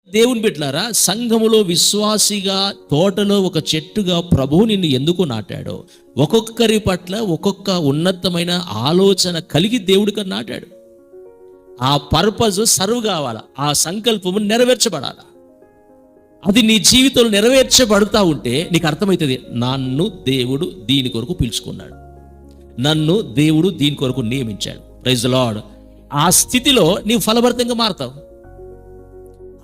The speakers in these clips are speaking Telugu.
దేవుని బిడ్డలారా, సంఘములో విశ్వాసిగా, తోటలో ఒక చెట్టుగా ప్రభువు నిన్ను ఎందుకు నాటాడో, ఒక్కొక్కరి పట్ల ఒక్కొక్క ఉన్నతమైన ఆలోచన కలిగి దేవుడికి నాటాడు. ఆ పర్పస్ సర్వ్ కావాలా, ఆ సంకల్పము నెరవేర్చబడాలా. అది నీ జీవితంలో నెరవేర్చబడుతూ ఉంటే నీకు అర్థమవుతుంది, నన్ను దేవుడు దీని కొరకు పిలుచుకున్నాడు, నన్ను దేవుడు దీని కొరకు నియమించాడు. Praise the lord. ఆ స్థితిలో నీవు ఫలభరితంగా మారతావు.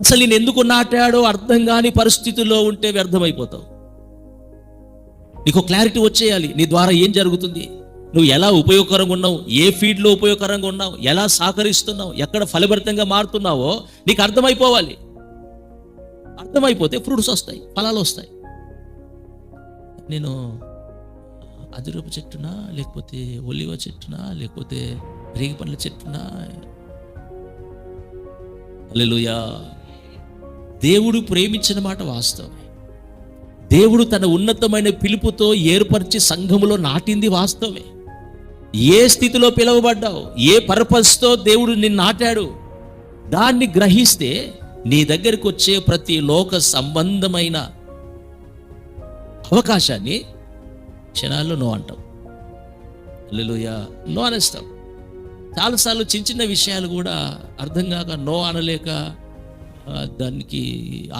అసలు నేను ఎందుకు నాటాడో అర్థం కాని పరిస్థితుల్లో ఉంటే వ్యర్థమైపోతావు. నీకు క్లారిటీ వచ్చేయాలి, నీ ద్వారా ఏం జరుగుతుంది, నువ్వు ఎలా ఉపయోగకరంగా ఉన్నావు, ఏ ఫీల్డ్లో ఉపయోగకరంగా ఉన్నావు, ఎలా సహకరిస్తున్నావు, ఎక్కడ ఫలభరితంగా మారుతున్నావో నీకు అర్థమైపోవాలి. అర్థమైపోతే ఫ్రూట్స్ వస్తాయి, ఫలాలు వస్తాయి. నేను అదిరూప చెట్టునా, లేకపోతే ఒలివ చెట్టునా, లేకపోతే రేగి పండ్ల చెట్టునా? హల్లెలూయా. దేవుడు ప్రేమించిన మాట వాస్తవమే. దేవుడు తన ఉన్నతమైన పిలుపుతో ఏర్పరిచి సంఘములో నాటింది వాస్తవమే. ఏ స్థితిలో పిలువబడ్డావు, ఏ పర్పస్తో దేవుడు నిన్ను నాటాడు, దాన్ని గ్రహిస్తే నీ దగ్గరికి వచ్చే ప్రతి లోక సంబంధమైన అవకాశాన్ని క్షణాల్లో నో అంటావు. హల్లెలూయా. నో అనేస్తావు. చాలాసార్లు చిన్న చిన్న విషయాలు కూడా అర్థం కాక నో అనలేక దానికి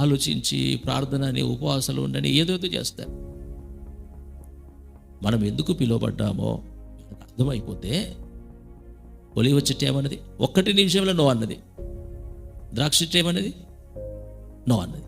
ఆలోచించి ప్రార్థన అని, ఉపవాసాలు ఉండని, ఏదైతే చేస్తారు. మనం ఎందుకు పిలువబడ్డామో అర్థమైపోతే, ఒలివ చెట్టు ఏమన్నది? 1 నిమిషంలో నో అన్నది. ద్రాక్ష చెట్టు ఏమన్నది? నో అన్నది.